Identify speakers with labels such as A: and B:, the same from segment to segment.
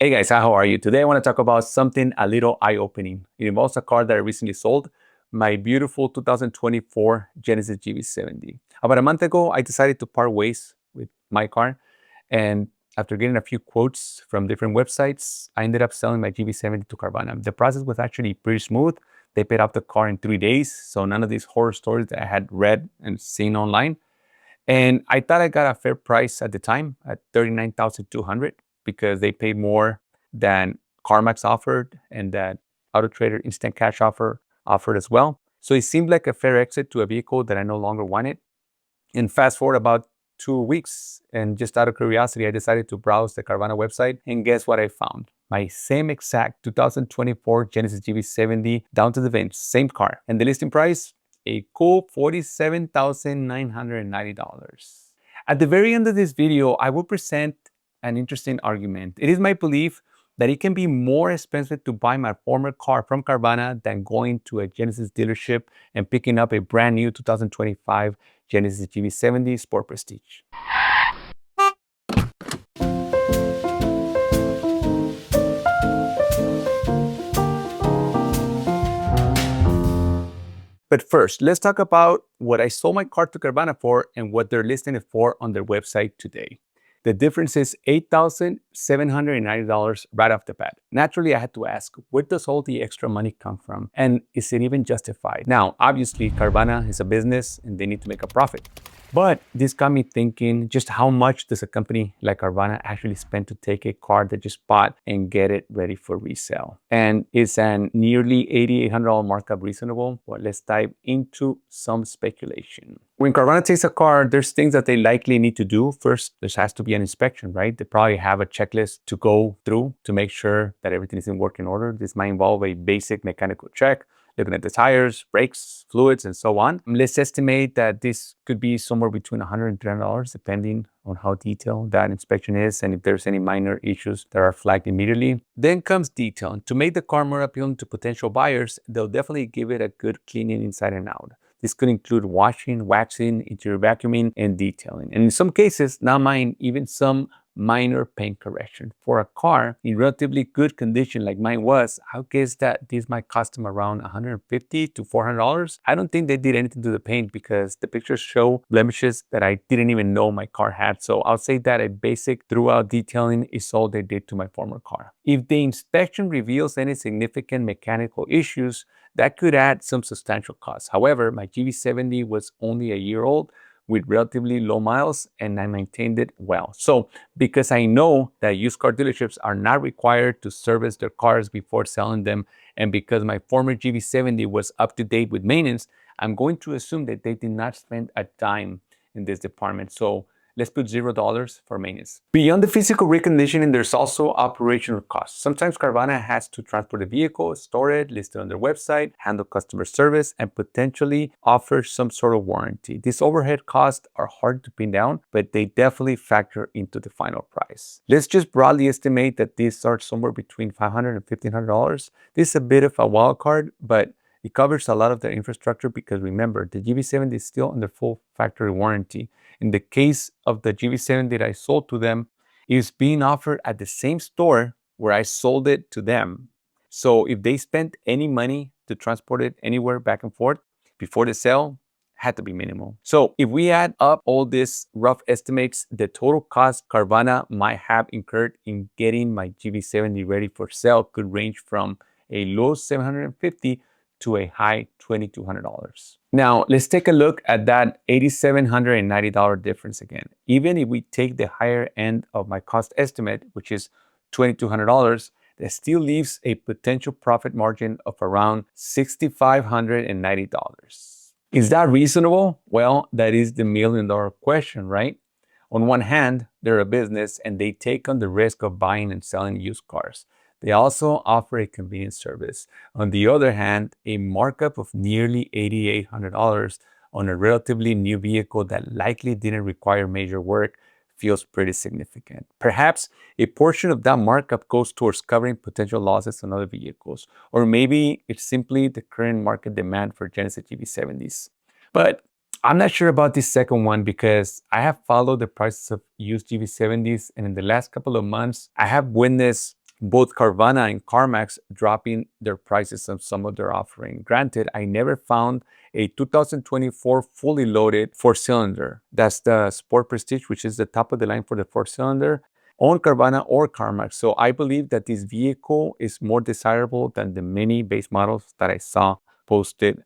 A: Hey guys, how are you? Today I want to talk about something a little eye-opening. It involves a car that I recently sold, my beautiful 2024 Genesis GV70. About a month ago, I decided to part ways with my car, and after getting a few quotes from different websites, I ended up selling my GV70 to Carvana. The process was actually pretty smooth. They paid off the car in 3 days, so none of these horror stories that I had read and seen online. And I thought I got a fair price at the time at $39,200 because they paid more than Carmax offered and that Autotrader instant cash offered as well. So it seemed like a fair exit to a vehicle that I no longer wanted. And fast forward about 2 weeks, and just out of curiosity, I decided to browse the Carvana website, and guess what I found? My same exact 2024 Genesis GV70 down to the VIN, same car. And the listing price, a cool $47,990. At the very end of this video, I will present an interesting argument. It is my belief that it can be more expensive to buy my former car from Carvana than going to a Genesis dealership and picking up a brand new 2025 Genesis GV70 Sport Prestige. But first, let's talk about what I sold my car to Carvana for and what they're listing it for on their website today. The difference is $8,790 right off the bat. Naturally, I had to ask, where does all the extra money come from? And is it even justified? Now, obviously, Carvana is a business and they need to make a profit. But this got me thinking, just how much does a company like Carvana actually spend to take a car that just bought and get it ready for resale? And is an nearly $8,800 markup reasonable? Well, let's dive into some speculation. When Carvana takes a car, there's things that they likely need to do. First, there has to be an inspection, right? They probably have a checklist to go through to make sure that everything is in working order. This might involve a basic mechanical check, looking at the tires, brakes, fluids, and so on. Let's estimate that this could be somewhere between $100 and $300, depending on how detailed that inspection is and if there's any minor issues that are flagged immediately. Then comes detail. To make the car more appealing to potential buyers, they'll definitely give it a good cleaning inside and out. This could include washing, waxing, interior vacuuming, and detailing. And in some cases, not mine, even some minor paint correction. For a car in relatively good condition like mine was, I guess that this might cost them around $150 to $400. I don't think they did anything to the paint because the pictures show blemishes that I didn't even know my car had. So I'll say that a basic throughout detailing is all they did to my former car. If the inspection reveals any significant mechanical issues, that could add some substantial costs. However, my GV70 was only a year old with relatively low miles and I maintained it well. So because I know that used car dealerships are not required to service their cars before selling them, and because my former GV70 was up to date with maintenance, I'm going to assume that they did not spend a dime in this department. So let's put $0 for maintenance. Beyond the physical reconditioning, there's also operational costs. Sometimes Carvana has to transport a vehicle, store it, list it on their website, handle customer service, and potentially offer some sort of warranty. These overhead costs are hard to pin down, but they definitely factor into the final price. Let's just broadly estimate that these are somewhere between $500 and $1,500. This is a bit of a wild card, but it covers a lot of their infrastructure because remember, the GV70 is still under full factory warranty. In the case of the GV70 that I sold to them, it is being offered at the same store where I sold it to them. So if they spent any money to transport it anywhere back and forth before the sale, had to be minimal. So if we add up all these rough estimates, the total cost Carvana might have incurred in getting my GV70 ready for sale could range from a low $750 to a high $2,200. Now, let's take a look at that $8,790 difference again. Even if we take the higher end of my cost estimate, which is $2,200, that still leaves a potential profit margin of around $6,590. Is that reasonable? Well, that is the million-dollar question, right? On one hand, they're a business and they take on the risk of buying and selling used cars. They also offer a convenience service. On the other hand, a markup of nearly $8,800 on a relatively new vehicle that likely didn't require major work feels pretty significant. Perhaps a portion of that markup goes towards covering potential losses on other vehicles, or maybe it's simply the current market demand for Genesis GV70s. But I'm not sure about this second one because I have followed the prices of used GV70s, and in the last couple of months, I have witnessed both Carvana and Carmax dropping their prices on some of their offering. Granted, I never found a 2024 fully loaded four-cylinder. That's the Sport Prestige, which is the top of the line for the four-cylinder, on Carvana or Carmax. So I believe that this vehicle is more desirable than the many base models that I saw posted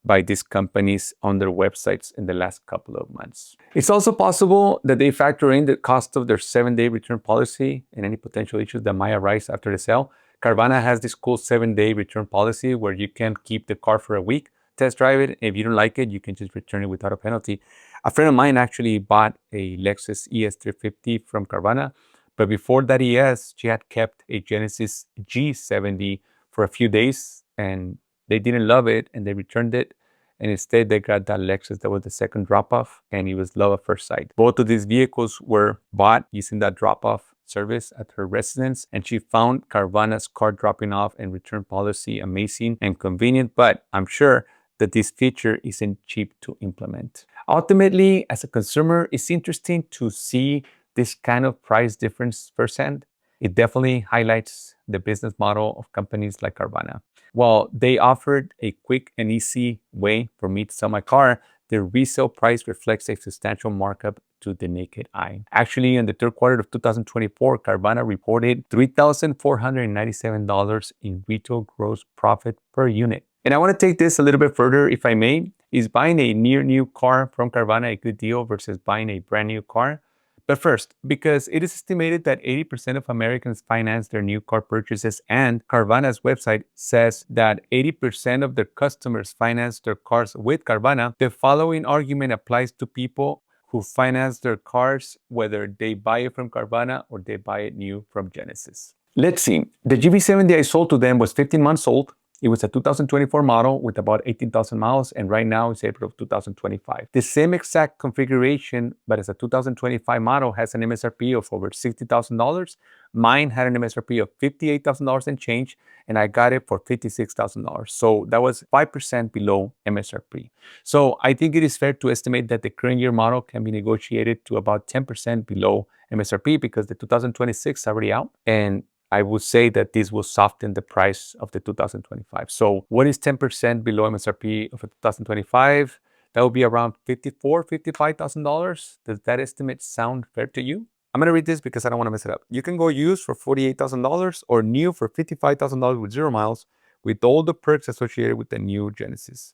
A: by these companies on their websites in the last couple of months. It's also possible that they factor in the cost of their 7-day return policy and any potential issues that might arise after the sale. Carvana has this cool 7-day return policy where you can keep the car for a week, test drive it. If you don't like it, you can just return it without a penalty. A friend of mine actually bought a Lexus ES350 from Carvana, but before that ES, she had kept a Genesis G70 for a few days and they didn't love it and they returned it. And instead, they got that Lexus that was the second drop-off, and it was love at first sight. Both of these vehicles were bought using that drop-off service at her residence, and she found Carvana's car dropping off and return policy amazing and convenient, but I'm sure that this feature isn't cheap to implement. Ultimately, as a consumer, it's interesting to see this kind of price difference firsthand. It definitely highlights the business model of companies like Carvana. While they offered a quick and easy way for me to sell my car, their resale price reflects a substantial markup to the naked eye. Actually, in the third quarter of 2024, Carvana reported $3,497 in retail gross profit per unit. And I want to take this a little bit further, if I may. Is buying a near new car from Carvana a good deal versus buying a brand new car? But first, because it is estimated that 80% of Americans finance their new car purchases, and Carvana's website says that 80% of their customers finance their cars with Carvana, the following argument applies to people who finance their cars whether they buy it from Carvana or they buy it new from Genesis. Let's see. The GV70 I sold to them was 15 months old. It was a 2024 model with about 18,000 miles, and right now it's April of 2025. The same exact configuration, but as a 2025 model, has an MSRP of over $60,000. Mine had an MSRP of $58,000 and change, and I got it for $56,000. So that was 5% below MSRP. So I think it is fair to estimate that the current year model can be negotiated to about 10% below MSRP because the 2026 is already out, and I would say that this will soften the price of the 2025. So what is 10% below MSRP of a 2025? That would be around $55,000. Does that estimate sound fair to you? I'm going to read this because I don't want to mess it up. You can go used for $48,000 or new for $55,000 with 0 miles with all the perks associated with the new Genesis.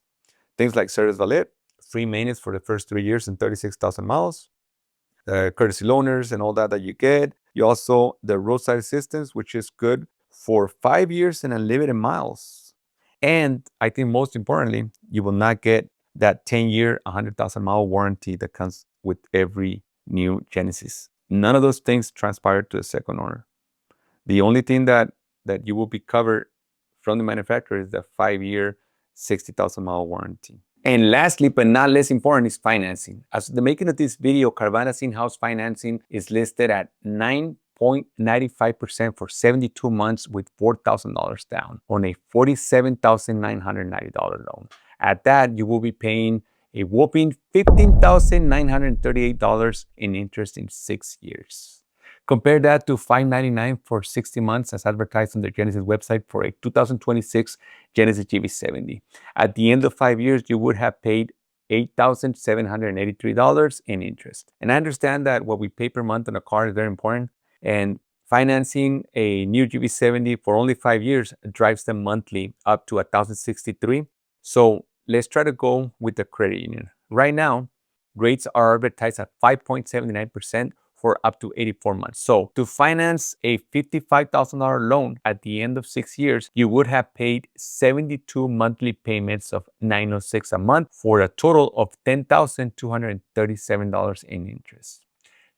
A: Things like service valet, free maintenance for the first 3 years and 36,000 miles, courtesy loaners and all that you get. You also, the roadside assistance, which is good for 5 years and unlimited miles. And I think most importantly, you will not get that 10-year, 100,000-mile warranty that comes with every new Genesis. None of those things transpired to the second owner. The only thing that you will be covered from the manufacturer is the 5-year, 60,000-mile warranty. And lastly, but not less important, is financing. As of the making of this video, Carvana's in-house financing is listed at 9.95% for 72 months with $4,000 down on a $47,990 loan. At that, you will be paying a whopping $15,938 in interest in 6 years. Compare that to $599 for 60 months as advertised on the Genesis website for a 2026 Genesis GV70. At the end of 5 years, you would have paid $8,783 in interest. And I understand that what we pay per month on a car is very important, and financing a new GV70 for only 5 years drives them monthly up to $1,063. So let's try to go with the credit union. Right now, rates are advertised at 5.79% for up to 84 months. So to finance a $55,000 loan at the end of 6 years, you would have paid 72 monthly payments of $906 a month for a total of $10,237 in interest.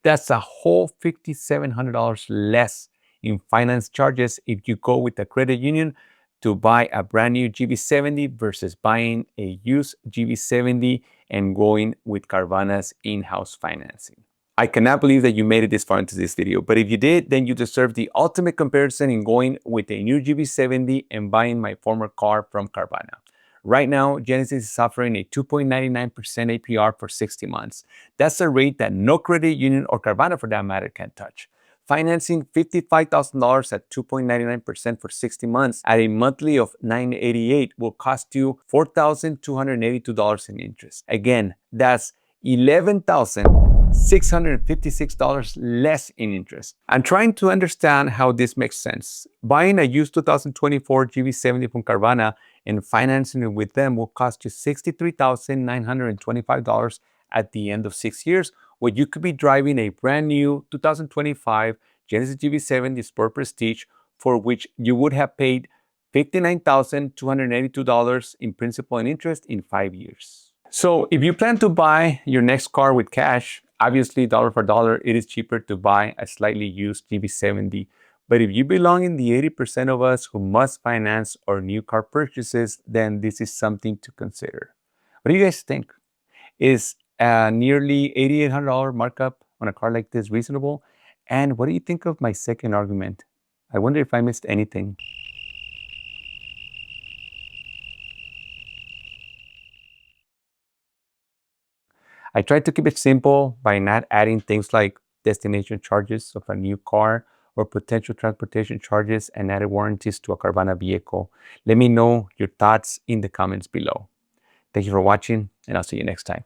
A: That's a whole $5,700 less in finance charges if you go with a credit union to buy a brand new GV70 versus buying a used GV70 and going with Carvana's in-house financing. I cannot believe that you made it this far into this video, but if you did, then you deserve the ultimate comparison in going with a new GV70 and buying my former car from Carvana. Right now, Genesis is offering a 2.99% APR for 60 months. That's a rate that no credit union or Carvana for that matter can touch. financing $55,000 at 2.99% for 60 months at a monthly of $988 will cost you $4,282 in interest. Again, that's $11,656 less in interest. I'm trying to understand how this makes sense. Buying a used 2024 GV70 from Carvana and financing it with them will cost you $63,925 at the end of 6 years, where you could be driving a brand new 2025 Genesis GV70 Sport Prestige, for which you would have paid $59,282 in principal and interest in 5 years. So if you plan to buy your next car with cash, obviously dollar for dollar, it is cheaper to buy a slightly used GV70. But if you belong in the 80% of us who must finance our new car purchases, then this is something to consider. What do you guys think? Is a nearly $8,800 markup on a car like this reasonable? And what do you think of my second argument? I wonder if I missed anything. I tried to keep it simple by not adding things like destination charges of a new car or potential transportation charges and added warranties to a Carvana vehicle. Let me know your thoughts in the comments below. Thank you for watching, and I'll see you next time.